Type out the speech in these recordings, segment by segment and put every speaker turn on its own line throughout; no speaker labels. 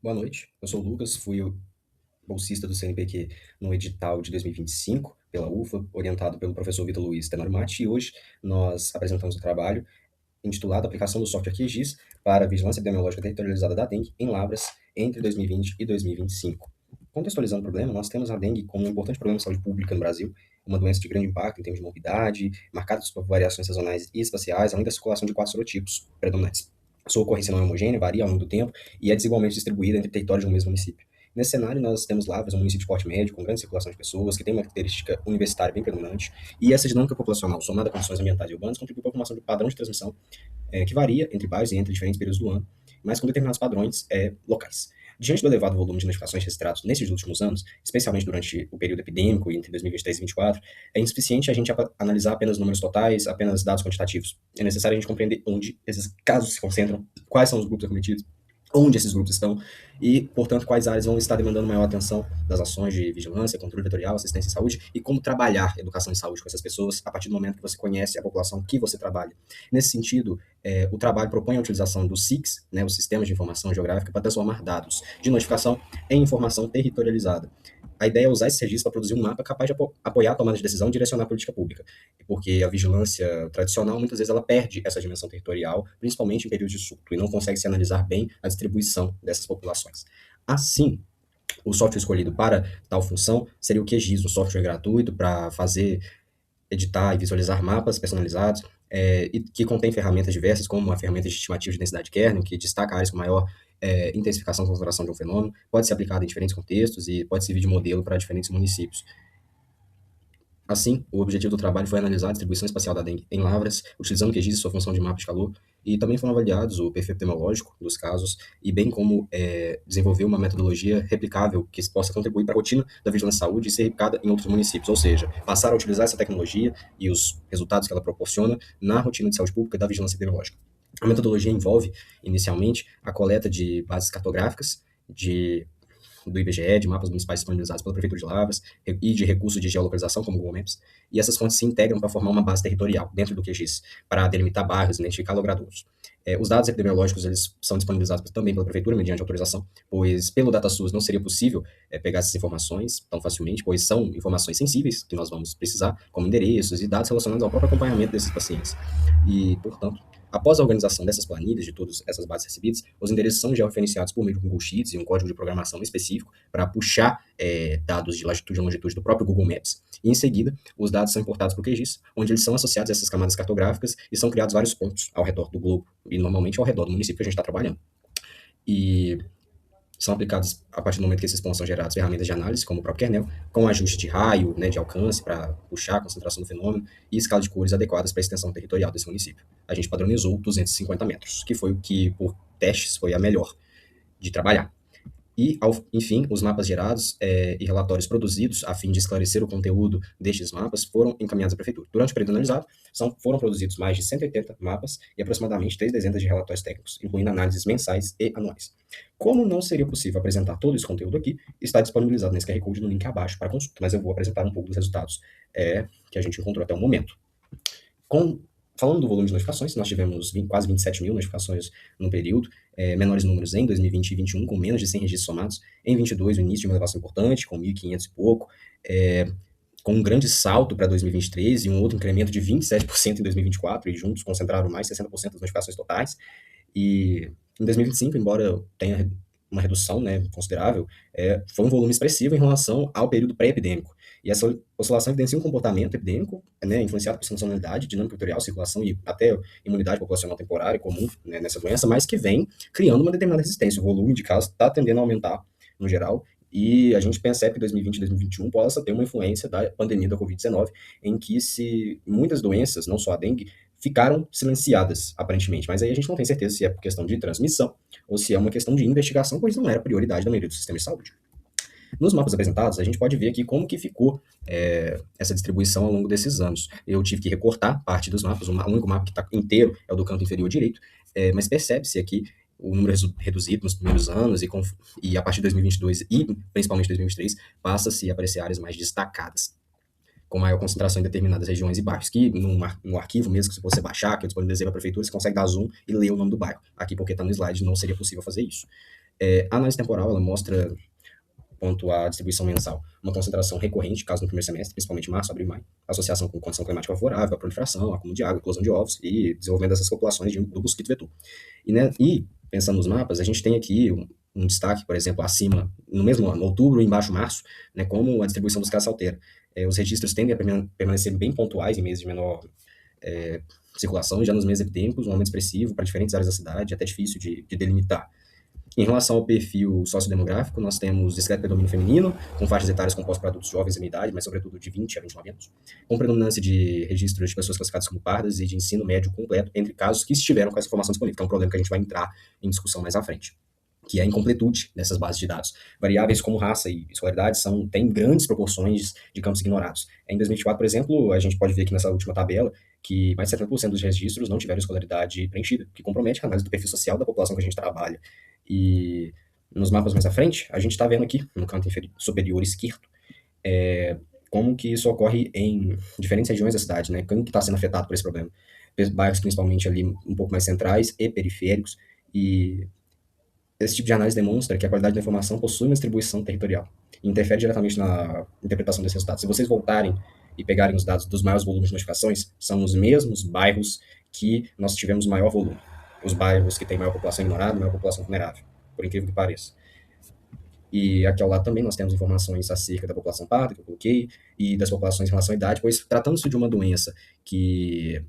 Boa noite, eu sou o Lucas, fui o bolsista do CNPq no edital de 2025 pela UFA, orientado pelo professor Vitor Luiz Tenormati, e hoje nós apresentamos o trabalho intitulado Aplicação do software QGIS para a vigilância epidemiológica territorializada da dengue em Lavras entre 2020 e 2025. Contextualizando o problema, nós temos a dengue como um importante problema de saúde pública no Brasil, uma doença de grande impacto em termos de morbidade, marcada por variações sazonais e espaciais, além da circulação de quatro serotipos predominantes. Sua ocorrência não é homogênea, varia ao longo do tempo e é desigualmente distribuída entre territórios de um mesmo município. Nesse cenário, nós temos Lavras, um município de porte médio, com grande circulação de pessoas, que tem uma característica universitária bem predominante, e essa dinâmica populacional, somada a condições ambientais e urbanas, contribui para a formação de padrão de transmissão que varia entre bairros e entre diferentes períodos do ano, mas com determinados padrões locais. Diante do elevado volume de notificações registrados nesses últimos anos, especialmente durante o período epidêmico, entre 2023 e 2024, é insuficiente a gente analisar apenas números totais, apenas dados quantitativos. É necessário a gente compreender onde esses casos se concentram, quais são os grupos acometidos, onde esses grupos estão e, portanto, quais áreas vão estar demandando maior atenção das ações de vigilância, controle vetorial, assistência em saúde e como trabalhar educação em saúde com essas pessoas a partir do momento que você conhece a população que você trabalha. Nesse sentido, o trabalho propõe a utilização do SIGS, né, os Sistemas de Informação Geográfica, para transformar dados de notificação em informação territorializada. A ideia é usar esse registro para produzir um mapa capaz de apoiar a tomada de decisão e direcionar a política pública, porque a vigilância tradicional, muitas vezes, ela perde essa dimensão territorial, principalmente em períodos de surto, e não consegue se analisar bem a distribuição dessas populações. Assim, o software escolhido para tal função seria o QGIS, um software gratuito para fazer, editar e visualizar mapas personalizados, e que contém ferramentas diversas, como a ferramenta de estimativa de densidade kernel, que destaca áreas com maior intensificação e concentração de um fenômeno, pode ser aplicado em diferentes contextos e pode servir de modelo para diferentes municípios. Assim, o objetivo do trabalho foi analisar a distribuição espacial da dengue em Lavras, utilizando o QGIS e sua função de mapa de calor, e também foram avaliados o perfil epidemiológico dos casos, e bem como desenvolver uma metodologia replicável que possa contribuir para a rotina da vigilância em saúde e ser replicada em outros municípios, ou seja, passar a utilizar essa tecnologia e os resultados que ela proporciona na rotina de saúde pública da vigilância epidemiológica. A metodologia envolve, inicialmente, a coleta de bases cartográficas, do IBGE, de mapas municipais disponibilizados pela Prefeitura de Lavras e de recursos de geolocalização, como o Google Maps, e essas fontes se integram para formar uma base territorial dentro do QGIS, para delimitar bairros, identificar logradouros. Os dados epidemiológicos eles são disponibilizados também pela Prefeitura, mediante autorização, pois pelo DataSUS não seria possível pegar essas informações tão facilmente, pois são informações sensíveis que nós vamos precisar, como endereços e dados relacionados ao próprio acompanhamento desses pacientes. E, portanto, após a organização dessas planilhas, de todas essas bases recebidas, os endereços são georreferenciados por meio de Google Sheets e um código de programação específico para puxar dados de latitude e longitude do próprio Google Maps. E, em seguida, os dados são importados para o QGIS, onde eles são associados a essas camadas cartográficas e são criados vários pontos ao redor do globo, e normalmente ao redor do município que a gente está trabalhando. E são aplicados, a partir do momento que esses pontos são gerados, ferramentas de análise, como o próprio kernel, com ajuste de raio, né, de alcance, para puxar a concentração do fenômeno, e escala de cores adequadas para a extensão territorial desse município. A gente padronizou 250 metros, que foi o que, por testes, foi a melhor de trabalhar. E, enfim, os mapas gerados e relatórios produzidos a fim de esclarecer o conteúdo destes mapas foram encaminhados à Prefeitura. Durante o período analisado, foram produzidos mais de 180 mapas e aproximadamente 3 dezenas de relatórios técnicos, incluindo análises mensais e anuais. Como não seria possível apresentar todo esse conteúdo aqui, está disponibilizado nesse QR Code no link abaixo para consulta, mas eu vou apresentar um pouco dos resultados que a gente encontrou até o momento. Falando do volume de notificações, nós tivemos quase 27 mil notificações no período, menores números em 2020 e 2021, com menos de 100 registros somados. Em 2022, o início de uma elevação importante, com 1.500 e pouco, com um grande salto para 2023 e um outro incremento de 27% em 2024, e juntos concentraram mais de 60% das notificações totais. E em 2025, embora tenha uma redução, né, considerável, foi um volume expressivo em relação ao período pré-epidêmico. E essa oscilação evidencia um comportamento epidêmico, né, influenciado por sazonalidade, dinâmica vetorial, circulação e até imunidade populacional temporária comum, né, nessa doença, mas que vem criando uma determinada resistência. O volume de casos está tendendo a aumentar, no geral, e a gente percebe que 2020 e 2021 possa ter uma influência da pandemia da Covid-19, em que muitas doenças, não só a dengue, ficaram silenciadas, aparentemente. Mas aí a gente não tem certeza se é por questão de transmissão ou se é uma questão de investigação, pois não era prioridade da maioria do sistema de saúde. Nos mapas apresentados, a gente pode ver aqui como que ficou essa distribuição ao longo desses anos. Eu tive que recortar parte dos mapas, o único mapa que está inteiro é o do canto inferior direito, mas percebe-se aqui o número reduzido nos primeiros anos e a partir de 2022 e principalmente 2023 passa-se a aparecer áreas mais destacadas, com maior concentração em determinadas regiões e bairros, que no arquivo mesmo, que se você baixar, que eu disponibilizei para a prefeitura, você consegue dar zoom e ler o nome do bairro. Aqui, porque está no slide, não seria possível fazer isso. A análise temporal, ela mostra, quanto à distribuição mensal, uma concentração recorrente, caso no primeiro semestre, principalmente março, abril e maio, associação com condição climática favorável, a proliferação, acúmulo de água, eclosão de ovos e desenvolvimento dessas populações do mosquito vetor. E pensando nos mapas, a gente tem aqui um destaque, por exemplo, acima, no mesmo ano, outubro e embaixo março, né, como a distribuição dos casos se altera. Os registros tendem a permanecer bem pontuais em meses de menor circulação, e já nos meses epidêmicos, um aumento expressivo para diferentes áreas da cidade, até difícil de delimitar. Em relação ao perfil sociodemográfico, nós temos discreto predomínio feminino, com faixas etárias compostas por adultos jovens em idade, mas sobretudo de 20 a 29 anos, com predominância de registros de pessoas classificadas como pardas e de ensino médio completo, entre casos que estiveram com essa informação disponível, que é um problema que a gente vai entrar em discussão mais à frente, que é a incompletude dessas bases de dados. Variáveis como raça e escolaridade têm grandes proporções de campos ignorados. Em 2024, por exemplo, a gente pode ver aqui nessa última tabela que mais de 70% dos registros não tiveram escolaridade preenchida, que compromete a análise do perfil social da população que a gente trabalha. E nos mapas mais à frente, a gente está vendo aqui, no canto superior esquerdo, como que isso ocorre em diferentes regiões da cidade, né? Quem que está sendo afetado por esse problema? Bairros principalmente ali um pouco mais centrais e periféricos, e esse tipo de análise demonstra que a qualidade da informação possui uma distribuição territorial e interfere diretamente na interpretação desses resultados. Se vocês voltarem e pegarem os dados dos maiores volumes de notificações, são os mesmos bairros que nós tivemos maior volume. Os bairros que têm maior população ignorada, maior população vulnerável, por incrível que pareça. E aqui ao lado também nós temos informações acerca da população parda, que eu coloquei, e das populações em relação à idade, pois tratando-se de uma doença que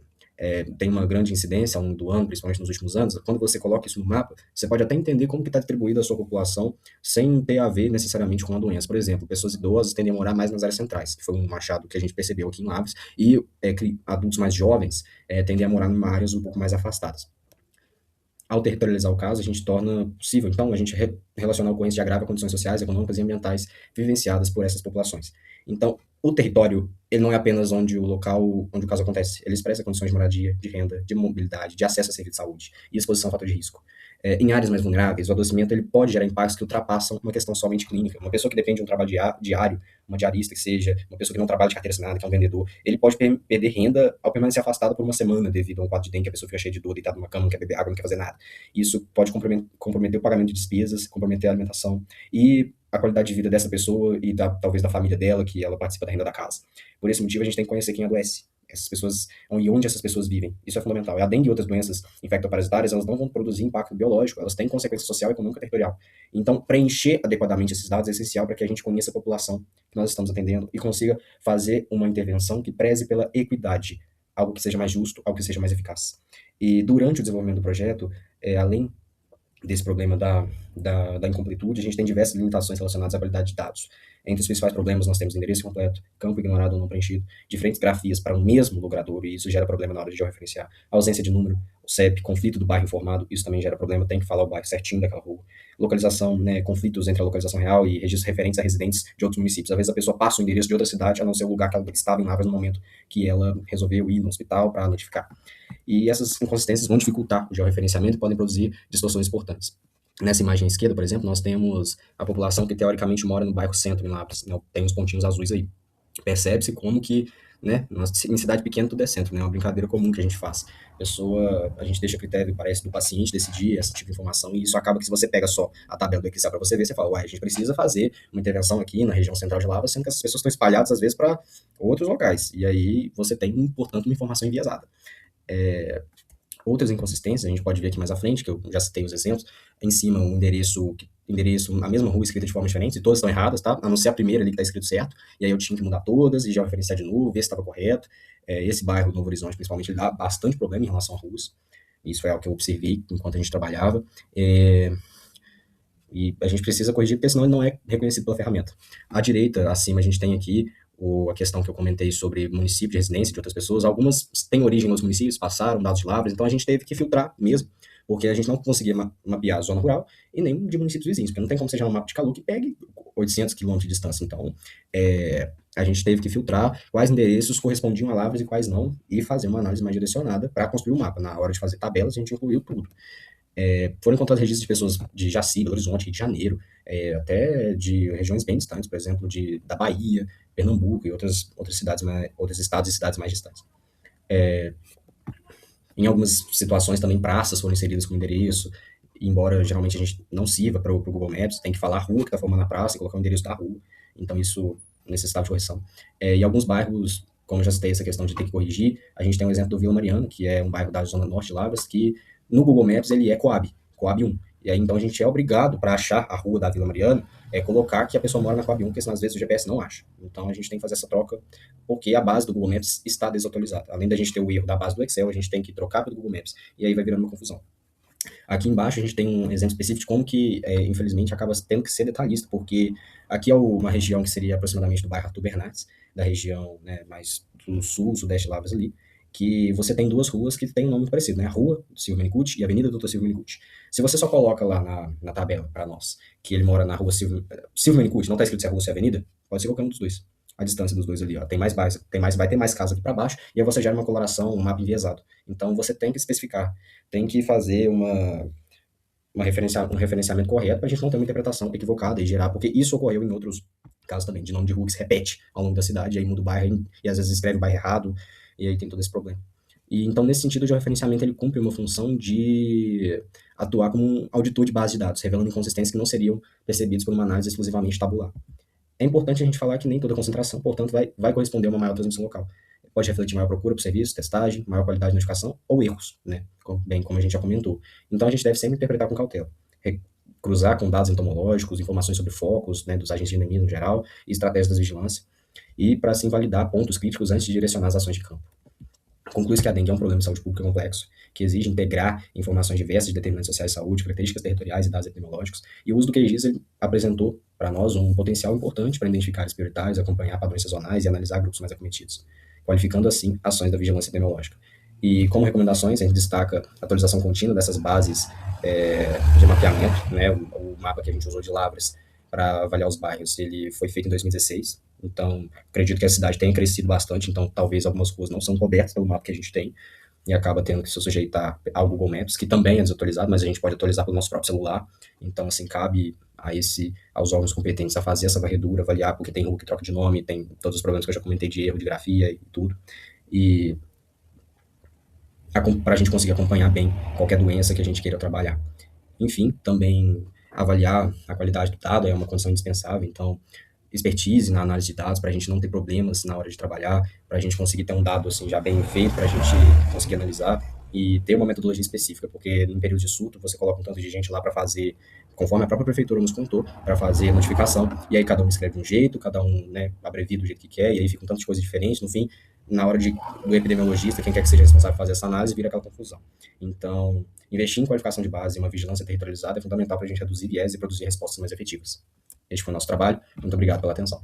tem uma grande incidência ao longo do ano, principalmente nos últimos anos, quando você coloca isso no mapa, você pode até entender como que está distribuída a sua população sem ter a ver necessariamente com a doença. Por exemplo, pessoas idosas tendem a morar mais nas áreas centrais, que foi um achado que a gente percebeu aqui em Lavras, e adultos mais jovens tendem a morar em áreas um pouco mais afastadas. Ao territorializar o caso, a gente torna possível, então, a gente relacionar a ocorrência de agravo a condições sociais, econômicas e ambientais vivenciadas por essas populações. Então, o território, ele não é apenas onde o local, onde o caso acontece, ele expressa condições de moradia, de renda, de mobilidade, de acesso a serviço de saúde e exposição a fator de risco. Em áreas mais vulneráveis, o adoecimento ele pode gerar impactos que ultrapassam uma questão somente clínica. Uma pessoa que depende de um trabalho diário, uma diarista que seja, uma pessoa que não trabalha de carteira assinada, que é um vendedor, ele pode perder renda ao permanecer afastado por uma semana devido a um quadro de dengue, que a pessoa fica cheia de dor, deitada numa cama, não quer beber água, não quer fazer nada. Isso pode comprometer o pagamento de despesas, comprometer a alimentação e a qualidade de vida dessa pessoa e talvez da família dela, que ela participa da renda da casa. Por esse motivo, a gente tem que conhecer quem adoece, essas pessoas, onde essas pessoas vivem. Isso é fundamental. A dengue e outras doenças infectoparasitárias, elas não vão produzir impacto biológico, elas têm consequência social, econômica e territorial. Então, preencher adequadamente esses dados é essencial para que a gente conheça a população que nós estamos atendendo e consiga fazer uma intervenção que preze pela equidade, algo que seja mais justo, algo que seja mais eficaz. E durante o desenvolvimento do projeto, além desse problema da incompletude, a gente tem diversas limitações relacionadas à qualidade de dados. Entre os principais problemas, nós temos endereço incompleto, campo ignorado ou não preenchido, diferentes grafias para o mesmo logradouro, e isso gera problema na hora de georreferenciar. Ausência de número, o CEP, conflito do bairro informado, isso também gera problema, tem que falar o bairro certinho daquela rua. Localização, né, conflitos entre a localização real e registros referentes a residentes de outros municípios. Às vezes a pessoa passa o endereço de outra cidade, a não ser o lugar que ela estava em Lavras no momento que ela resolveu ir no hospital para notificar. E essas inconsistências vão dificultar o georreferenciamento e podem produzir distorções importantes. Nessa imagem esquerda, por exemplo, nós temos a população que teoricamente mora no bairro Centro, em Lavras, né? Tem uns pontinhos azuis aí. Percebe-se como que, né, em cidade pequena tudo é centro, né? É uma brincadeira comum que a gente faz. A gente deixa a critério, parece, do paciente decidir esse tipo de informação, e isso acaba que se você pega só a tabela do Excel para você ver, você fala, uai, a gente precisa fazer uma intervenção aqui na região central de Lavras, sendo que essas pessoas estão espalhadas, às vezes, para outros locais. E aí você tem, portanto, uma informação enviesada. Outras inconsistências, a gente pode ver aqui mais à frente, que eu já citei os exemplos, em cima um endereço, a mesma rua escrita de forma diferente, e todas estão erradas, tá? A não ser a primeira ali que está escrito certo, e aí eu tinha que mudar todas e já referenciar de novo, ver se estava correto. Esse bairro, Novo Horizonte, principalmente, ele dá bastante problema em relação a ruas, isso é algo que eu observei enquanto a gente trabalhava, e a gente precisa corrigir, porque senão ele não é reconhecido pela ferramenta. À direita, acima, a gente tem aqui a questão que eu comentei sobre município de residência de outras pessoas. Algumas têm origem nos municípios, passaram dados de Lavras, então a gente teve que filtrar mesmo, porque a gente não conseguia mapear a zona rural e nem de municípios vizinhos, porque não tem como você gerar um mapa de calor que pegue 800 quilômetros de distância. Então, a gente teve que filtrar quais endereços correspondiam a Lavras e quais não, e fazer uma análise mais direcionada para construir o mapa. Na hora de fazer tabelas, a gente incluiu tudo. Foram encontrados registros de pessoas de Jaci, Belo Horizonte, Rio de Janeiro, até de regiões bem distantes, por exemplo, da Bahia, Pernambuco e outros estados e cidades mais distantes. Em algumas situações também praças foram inseridas como endereço, embora geralmente a gente não sirva para o Google Maps, tem que falar a rua que está formando a praça e colocar o endereço da rua. Então isso necessitava de correção. E alguns bairros, como eu já citei essa questão de ter que corrigir, a gente tem um exemplo do Vila Mariana, que é um bairro da zona norte de Lavras, que no Google Maps ele é Coab 1. E aí então a gente é obrigado, para achar a rua da Vila Mariana, colocar que a pessoa mora na Coab 1, porque senão às vezes o GPS não acha. Então a gente tem que fazer essa troca, porque a base do Google Maps está desatualizada. Além da gente ter o erro da base do Excel, a gente tem que trocar para o Google Maps, e aí vai virando uma confusão. Aqui embaixo a gente tem um exemplo específico de como que, infelizmente, acaba tendo que ser detalhista, porque aqui é uma região que seria aproximadamente do bairro Arthur Bernardes, da região, né, mais do sul, sudeste de Lavras ali, que você tem duas ruas que têm um nome parecido, né? A Rua Silvio Menicucci e a Avenida Doutor Silvio Menicucci. Se você só coloca lá na tabela, para nós, que ele mora na Rua Silvio Menicucci, não está escrito se é rua ou se é avenida, pode ser qualquer um dos dois. A distância dos dois ali, ó, tem mais base, vai ter mais casa aqui para baixo, e aí você gera uma coloração, um mapa enviesado. Então você tem que especificar, tem que fazer um referenciamento correto para a gente não ter uma interpretação equivocada e gerar, porque isso ocorreu em outros casos também, de nome de rua que se repete ao longo da cidade, e aí muda o bairro e às vezes escreve o bairro errado, e aí tem todo esse problema. E então, nesse sentido, o georreferenciamento ele cumpre uma função de atuar como um auditor de base de dados, revelando inconsistências que não seriam percebidas por uma análise exclusivamente tabular. É importante a gente falar que nem toda concentração, portanto, vai corresponder a uma maior transmissão local. Pode refletir maior procura por serviço, testagem, maior qualidade de notificação ou erros, né? Bem como a gente já comentou. Então a gente deve sempre interpretar com cautela. Cruzar com dados entomológicos, informações sobre focos, né, dos agentes de endemia no geral, e estratégias da vigilância, e para assim validar pontos críticos antes de direcionar as ações de campo. Conclui-se que a dengue é um problema de saúde pública complexo, que exige integrar informações diversas de determinantes sociais de saúde, características territoriais e dados epidemiológicos, e o uso do QGIS apresentou para nós um potencial importante para identificar áreas prioritárias, acompanhar padrões sazonais e analisar grupos mais acometidos, qualificando assim ações da vigilância epidemiológica. E como recomendações, a gente destaca a atualização contínua dessas bases de mapeamento, né, o mapa que a gente usou de Lavras para avaliar os bairros, ele foi feito em 2016, então acredito que a cidade tenha crescido bastante, então talvez algumas ruas não são cobertas pelo mapa que a gente tem, e acaba tendo que se sujeitar ao Google Maps, que também é desatualizado, mas a gente pode atualizar pelo nosso próprio celular, então assim, cabe aos órgãos competentes a fazer essa varredura, avaliar, porque tem rua que troca de nome, tem todos os problemas que eu já comentei de erro, de grafia e tudo, e para a gente conseguir acompanhar bem qualquer doença que a gente queira trabalhar. Enfim, também avaliar a qualidade do dado é uma condição indispensável, então expertise na análise de dados para a gente não ter problemas na hora de trabalhar, para a gente conseguir ter um dado assim já bem feito para a gente conseguir analisar e ter uma metodologia específica, porque em período de surto você coloca um tanto de gente lá para fazer, conforme a própria prefeitura nos contou, para fazer notificação, e aí cada um escreve de um jeito, cada um, né, abrevia do jeito que quer, e aí fica um tanto de coisas diferentes, no fim, na hora do epidemiologista, quem quer que seja responsável por fazer essa análise, vira aquela confusão. Então, investir em qualificação de base e uma vigilância territorializada é fundamental para a gente reduzir viés e produzir respostas mais efetivas. Este foi o nosso trabalho. Muito obrigado pela atenção.